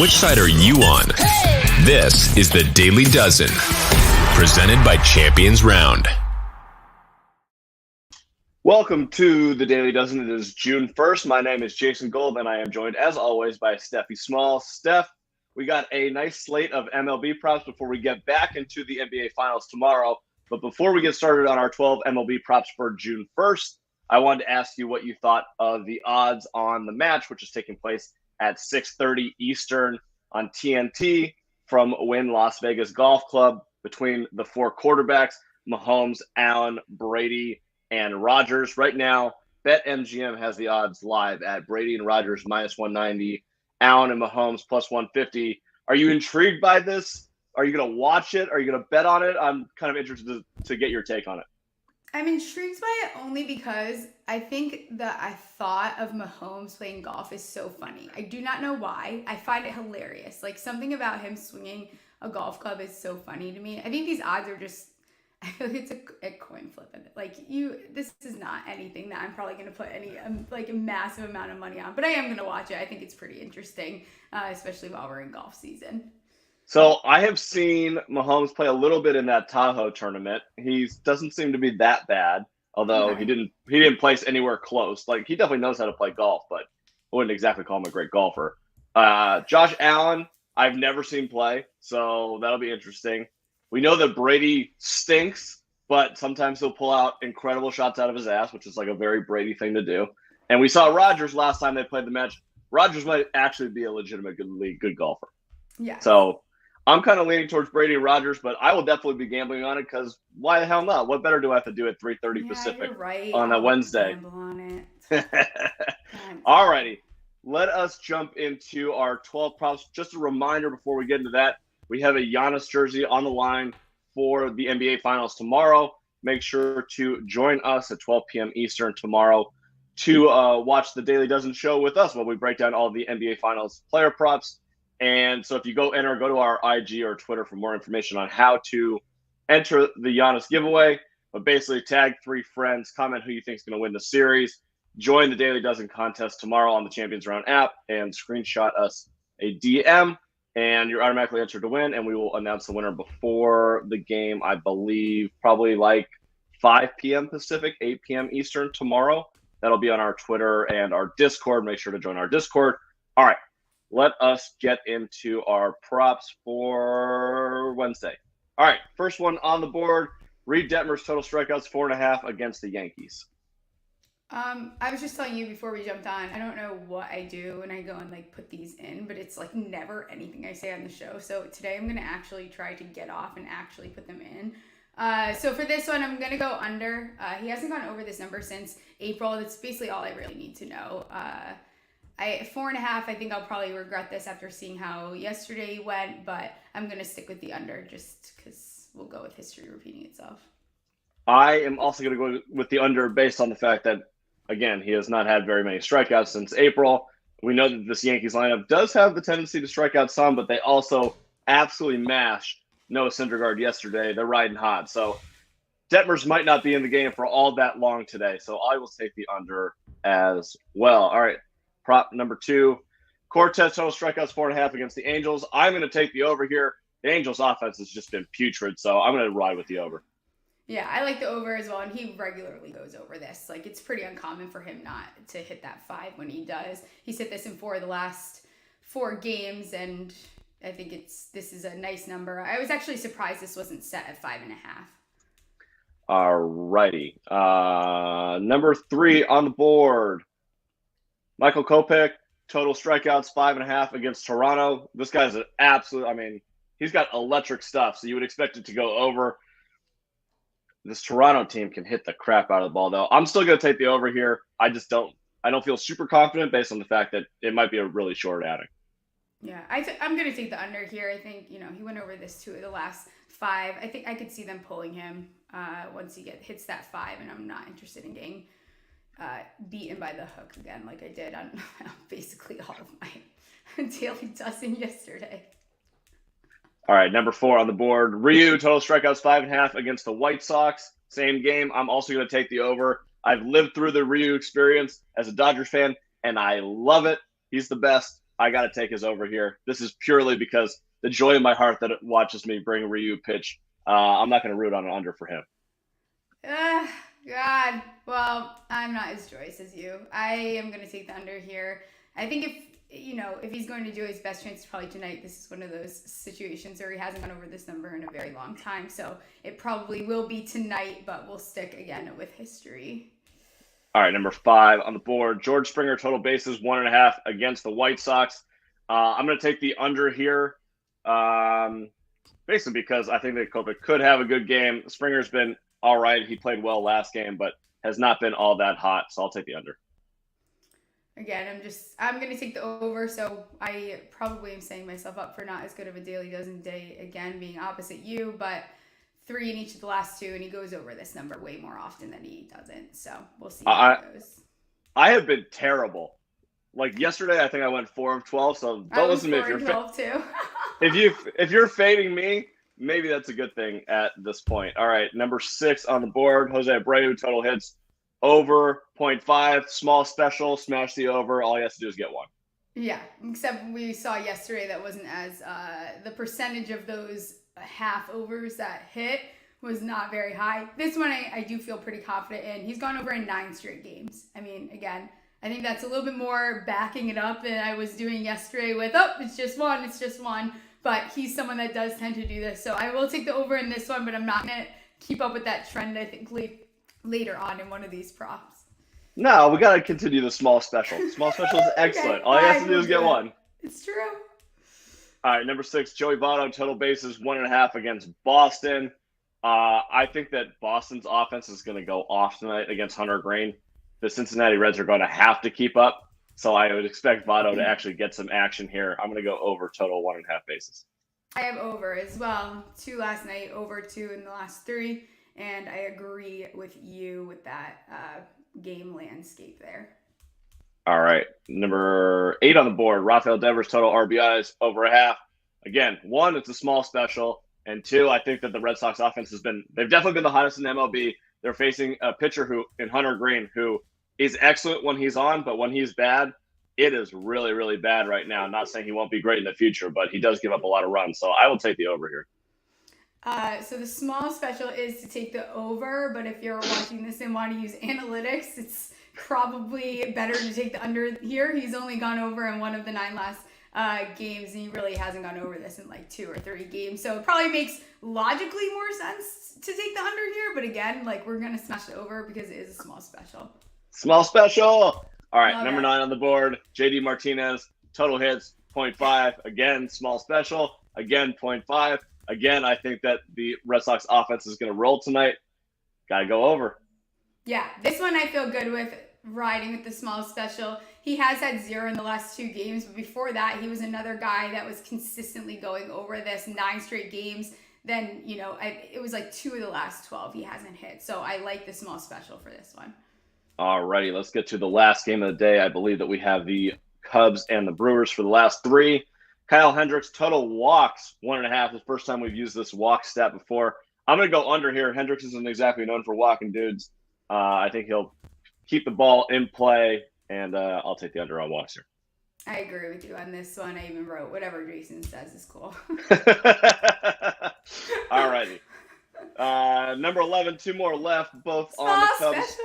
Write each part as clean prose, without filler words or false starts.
Which side are you on? This is the Daily Dozen, presented by Champions Round. Welcome to the Daily Dozen. It is June 1st. My name is Jason Gold, and I am joined, as always, by Steffi Smalls. Steph, we got a nice slate of MLB props before we get back into the NBA Finals tomorrow. But before we get started on our 12 MLB props for June 1st, I wanted to ask you what you thought of the odds on the match, which is taking place at 6:30 Eastern on TNT from Wynn Las Vegas Golf Club between the four quarterbacks, Mahomes, Allen, Brady, and Rodgers. Right now, BetMGM has the odds live at Brady and Rodgers minus 190, Allen and Mahomes plus 150. Are you intrigued by this? Are you going to watch it? Are you going to bet on it? I'm kind of interested to get your take on it. I'm intrigued by it only because I think the thought of Mahomes playing golf is so funny. I do not know why. I find it hilarious. Like, something about him swinging a golf club is so funny to me. I think these odds are just, I feel like it's a coin flip. This is not anything that I'm probably going to put any, a massive amount of money on. But I am going to watch it. I think it's pretty interesting, especially while we're in golf season. So I have seen Mahomes play a little bit in that Tahoe tournament. He doesn't seem to be that bad, although he didn't place anywhere close. Like, he definitely knows how to play golf, but I wouldn't exactly call him a great golfer. Josh Allen, I've never seen play, so that'll be interesting. We know that Brady stinks, but sometimes he'll pull out incredible shots out of his ass, which is like a very Brady thing to do. And we saw Rodgers last time they played the match. Rodgers might actually be a legitimately good golfer. Yeah. So I'm kind of leaning towards Brady and Rodgers, but I will definitely be gambling on it because why the hell not? What better do I have to do at 3:30 Pacific on a Wednesday? On it. All righty. Let us jump into our 12 props. Just a reminder before we get into that, we have a Giannis jersey on the line for the NBA Finals tomorrow. Make sure to join us at 12 p.m. Eastern tomorrow to watch the Daily Dozen show with us while we break down all the NBA Finals player props. And so if you go to our IG or Twitter for more information on how to enter the Giannis giveaway. But basically, tag 3 friends, comment who you think is going to win the series, join the Daily Dozen contest tomorrow on the Champions Round app, and screenshot us a DM, and you're automatically entered to win. And we will announce the winner before the game, I believe, probably like 5 p.m. Pacific, 8 p.m. Eastern tomorrow. That'll be on our Twitter and our Discord. Make sure to join our Discord. All right. Let us get into our props for Wednesday. All right, first one on the board. Reed Detmer's total strikeouts 4.5 against the Yankees. I was just telling you before we jumped on, I don't know what I do when I go and put these in, but it's never anything I say on the show. So today I'm going to actually try to get off and actually put them in. So for this one, I'm going to go under. He hasn't gone over this number since April. That's basically all I really need to know. 4.5, I think I'll probably regret this after seeing how yesterday went, but I'm going to stick with the under just because we'll go with history repeating itself. I am also going to go with the under based on the fact that, again, he has not had very many strikeouts since April. We know that this Yankees lineup does have the tendency to strike out some, but they also absolutely mashed Noah Syndergaard yesterday. They're riding hot. So Detmers might not be in the game for all that long today, so I will take the under as well. All right. Prop number 2, Cortez total strikeouts 4.5 against the Angels. I'm going to take the over here. The Angels' offense has just been putrid, so I'm going to ride with the over. Yeah, I like the over as well, and he regularly goes over this. It's pretty uncommon for him not to hit that 5 when he does. He's hit this in 4 of the last 4 games, and I think this is a nice number. I was actually surprised this wasn't set at 5.5. All righty. Number 3 on the board. Michael Kopech, total strikeouts 5.5 against Toronto. This guy's an absolute, he's got electric stuff, so you would expect it to go over. This Toronto team can hit the crap out of the ball, though. I'm still going to take the over here. I don't feel super confident based on the fact that it might be a really short outing. Yeah, I'm going to take the under here. I think, he went over this 2 of the last 5. I think I could see them pulling him once he hits that 5, and I'm not interested in getting beaten by the hook again like I did on basically all of my Daily Dozen yesterday. All right, number 4 on the board. Ryu, total strikeouts 5.5 against the White Sox. Same game. I'm also going to take the over. I've lived through the Ryu experience as a Dodgers fan, and I love it. He's the best. I got to take his over here. This is purely because the joy in my heart that it watches me bring Ryu pitch. I'm not going to root on an under for him. God. Well, I'm not as joyous as you. I am going to take the under here. I think if he's going to do his best chance probably tonight, this is one of those situations where he hasn't gone over this number in a very long time. So it probably will be tonight, but we'll stick again with history. All right, number 5 on the board. George Springer, total bases, 1.5 against the White Sox. I'm going to take the under here, basically because I think that Kopech could have a good game. Springer's been all right. He played well last game, but has not been all that hot, so I'll take the under. Again, I'm going to take the over, so I probably am setting myself up for not as good of a daily dozen day, again, being opposite you, but 3 in each of the last 2, and he goes over this number way more often than he doesn't. So we'll see how it goes. I have been terrible. Like yesterday, I think I went 4 of 12. So don't listen to me if you're fading me. Maybe that's a good thing at this point. All right, number 6 on the board. Jose Abreu, total hits over 0.5. Small special, smash the over. All he has to do is get 1. Yeah, except we saw yesterday that wasn't as the percentage of those half overs that hit was not very high. This one I do feel pretty confident in. He's gone over in 9 straight games. I mean, again, I think that's a little bit more backing it up than I was doing yesterday with, it's just one. But he's someone that does tend to do this. So I will take the over in this one, but I'm not going to keep up with that trend, I think, later on in one of these props. No, we got to continue the small special. Small special is excellent. Okay, all he has to do is get 1. It's true. All right, number 6, Joey Votto, total bases, 1.5 against Boston. I think that Boston's offense is going to go off tonight against Hunter Green. The Cincinnati Reds are going to have to keep up, so I would expect Votto to actually get some action here. I'm going to go over total 1.5 bases. I have over as well. 2 last night, over 2 in the last 3, and I agree with you with that game landscape there. All right, number 8 on the board, Rafael Devers, total RBIs, over 0.5. Again, 1, it's a small special, and 2, I think that the Red Sox offense they've definitely been the hottest in MLB. They're facing a pitcher in Hunter Green, who is excellent when he's on, but when he's bad, it is really, really bad right now. I'm not saying he won't be great in the future, but he does give up a lot of runs, so I will take the over here. So the small special is to take the over, but if you're watching this and want to use analytics, it's probably better to take the under here. He's only gone over in 1 of the 9 last games, and he really hasn't gone over this in like 2 or 3 games. So it probably makes logically more sense to take the under here, but again, we're going to smash the over because it is a small special. Small special! All right, number 9 on the board, JD Martinez, total hits, 0.5. Again, small special. Again, 0.5. Again, I think that the Red Sox offense is going to roll tonight. Got to go over. Yeah, this one I feel good with riding with the small special. He has had 0 in the last 2 games, but before that, he was another guy that was consistently going over this 9 straight games. Then, it was 2 of the last 12 he hasn't hit. So I like the small special for this one. All righty, let's get to the last game of the day. I believe that we have the Cubs and the Brewers for the last 3. Kyle Hendricks, total walks, 1.5. The first time we've used this walk stat before. I'm going to go under here. Hendricks isn't exactly known for walking dudes. I think he'll keep the ball in play, and I'll take the under on walks here. I agree with you on this one. I even wrote whatever Jason says is cool. All righty. Number 11, 2 more left, both small on the Cubs. Special.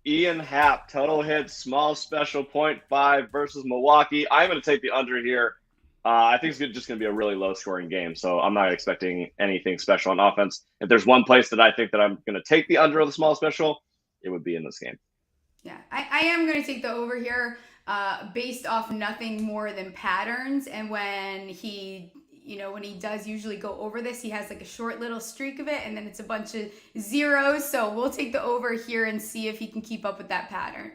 Ian Happ, total hits, small special, 0.5 versus Milwaukee. I'm going to take the under here. I think it's just going to be a really low-scoring game, so I'm not expecting anything special on offense. If there's one place that I think that I'm going to take the under of the small special, it would be in this game. Yeah, I am going to take the over here based off nothing more than patterns. And when he does usually go over this, he has a short little streak of it, and then it's a bunch of zeros. So we'll take the over here and see if he can keep up with that pattern.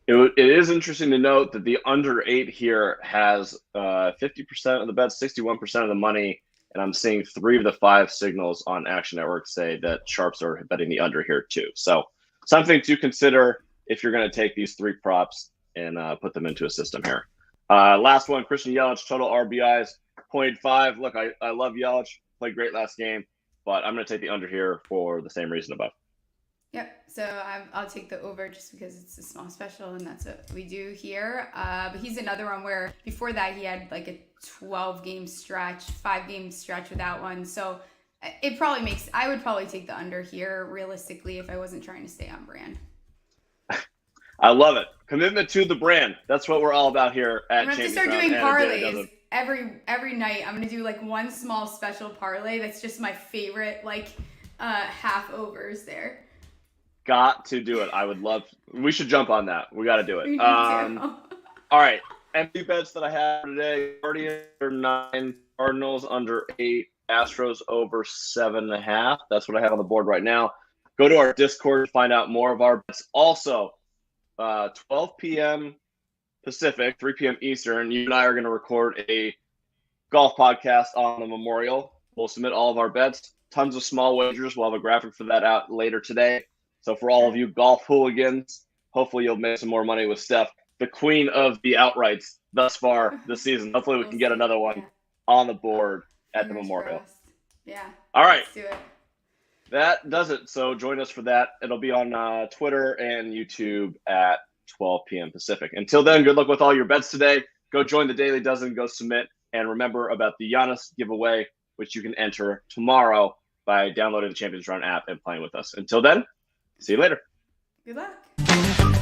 It is interesting to note that the under 8 here has 50% of the bets, 61% of the money, and I'm seeing 3 of the 5 signals on Action Network say that sharps are betting the under here too. So something to consider if you're going to take these 3 props and put them into a system here. Last one, Christian Yelich, total RBIs, 0.5. Look, I love Yelich, played great last game, but I'm going to take the under here for the same reason above. Yep. So I'll take the over just because it's a small special and that's what we do here. But he's another one where before that he had like a 12-game stretch, 5-game stretch without one. So I would probably take the under here realistically if I wasn't trying to stay on brand. I love it. Commitment to the brand. That's what we're all about here at Champions Round. I'm going to start doing parlays every night. I'm going to do like one small special parlay. That's just my favorite, like half overs there. Got to do it. I would love. We should jump on that. We got to do it. We need to. All right. MLB bets that I have today: Guardians under 9, Cardinals under 8, Astros over 7.5. That's what I have on the board right now. Go to our Discord to find out more of our bets. Also, 12 p.m. Pacific, 3 p.m. Eastern. You and I are going to record a golf podcast on the Memorial. We'll submit all of our bets. Tons of small wagers. We'll have a graphic for that out later today. So for all of you golf hooligans, hopefully you'll make some more money with Steph, the queen of the outrights thus far this season. Hopefully we can get another one on the board at the Memorial. Yeah. All right. Let's do it. That does it. So join us for that. It'll be on Twitter and YouTube at 12 p.m. Pacific. Until then, good luck with all your bets today. Go join the Daily Dozen. Go submit. And remember about the Giannis giveaway, which you can enter tomorrow by downloading the Champions Round app and playing with us. Until then, see you later. Good luck.